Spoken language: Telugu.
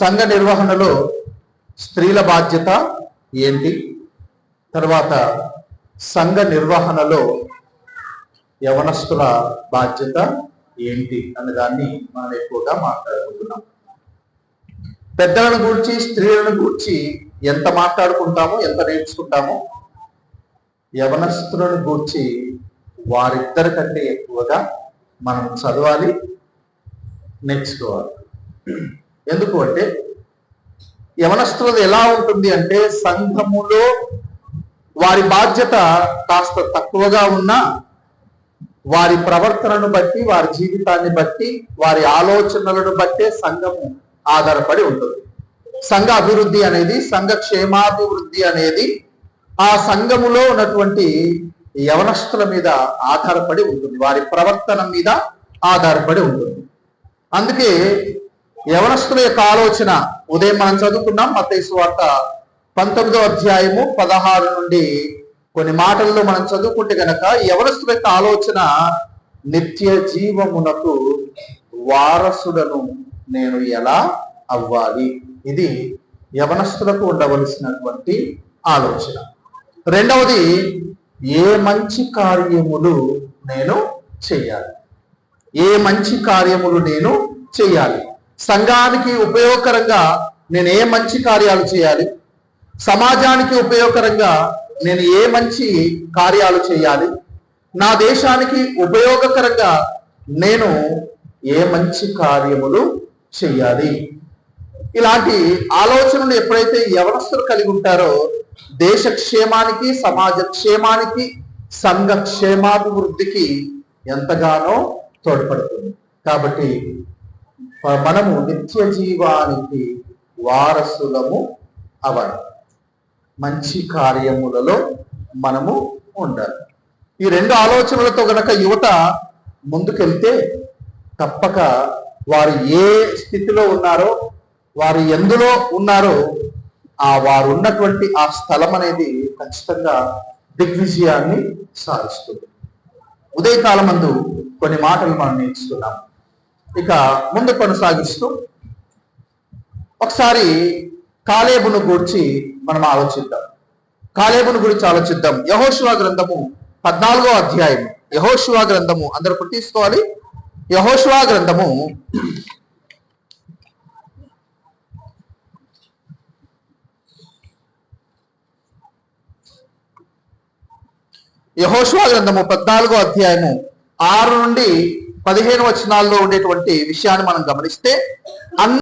సంఘ నిర్వహణలో స్త్రీల బాధ్యత ఏంటి, తర్వాత సంఘ నిర్వహణలో యవనస్తుల బాధ్యత ఏంటి అనే దాన్ని మనం ఎక్కువగా మాట్లాడుకుంటున్నాం. పెద్దలను గూర్చి స్త్రీలను గూర్చి ఎంత మాట్లాడుకుంటామో, ఎంత నేర్చుకుంటామో, యవనస్తులను గూర్చి వారిద్దరి కంటే ఎక్కువగా మనం చదవాలి, నేర్చుకోవాలి. ఎందుకు అంటే యవనస్తులది ఎలా ఉంటుంది అంటే సంఘములో వారి బాధ్యత కాస్త తక్కువగా ఉన్నా వారి ప్రవర్తనను బట్టి, వారి జీవితాన్ని బట్టి, వారి ఆలోచనలను బట్టే సంఘము ఆధారపడి ఉంటుంది. సంఘ అభివృద్ధి అనేది, సంఘ క్షేమాభివృద్ధి అనేది ఆ సంఘములో ఉన్నటువంటి యవనస్తుల మీద ఆధారపడి ఉంటుంది, వారి ప్రవర్తన మీద ఆధారపడి ఉంటుంది. అందుకే యవనస్తుల యొక్క ఆలోచన ఉదయం మనం చదువుకున్నాం. మత్తయి సువార్త 19వ అధ్యాయము 16 నుండి కొన్ని మాటల్లో మనం చదువుకుంటే గనక యవనస్తుల యొక్క ఆలోచన నిత్య జీవమునకు వారసుడను నేను ఎలా అవ్వాలి. ఇది యవనస్తులకు ఉండవలసినటువంటి ఆలోచన. రెండవది, ఏ మంచి కార్యములు నేను చెయ్యాలి, ఏ మంచి కార్యములు నేను చెయ్యాలి, సంఘానికి ఉపయోగకరంగా నేను ఏ మంచి కార్యాలు చేయాలి, సమాజానికి ఉపయోగకరంగా నేను ఏ మంచి కార్యాలు చేయాలి, నా దేశానికి ఉపయోగకరంగా నేను ఏ మంచి కార్యములు చెయ్యాలి. ఇలాంటి ఆలోచనలు ఎప్పుడైతే యవనస్తులు కలిగి ఉంటారో దేశ క్షేమానికి, సమాజ క్షేమానికి, సంఘ క్షేమాభివృద్ధికి ఎంతగానో తోడ్పడుతుంది. కాబట్టి మనము నిత్య జీవానికి వారసులము అవ్వాలి, మంచి కార్యములలో మనము ఉండాలి. ఈ రెండు ఆలోచనలతో గనక యువత ముందుకెళ్తే తప్పక వారు ఏ స్థితిలో ఉన్నారో, వారు ఎందులో ఉన్నారో వారు ఉన్నటువంటి ఆ స్థలం అనేది ఖచ్చితంగా దిగ్విజయాన్ని సాధిస్తుంది. ఉదయకాలం మందు కొన్ని మాటలు మనం నేర్చుకున్నాం. ఇక ముందు కొనసాగిస్తూ ఒకసారి కాలేబును గురించి మనం ఆలోచిద్దాం. కాలేబును గురించి ఆలోచిద్దాం. యెహోషువ గ్రంథము 14వ అధ్యాయం. యెహోషువ గ్రంథము అందరూ తీసుకోవాలి. యెహోషువ గ్రంథము 14వ అధ్యాయము 6 నుండి 15 వచనాల్లో ఉండేటువంటి విషయాన్ని మనం గమనిస్తే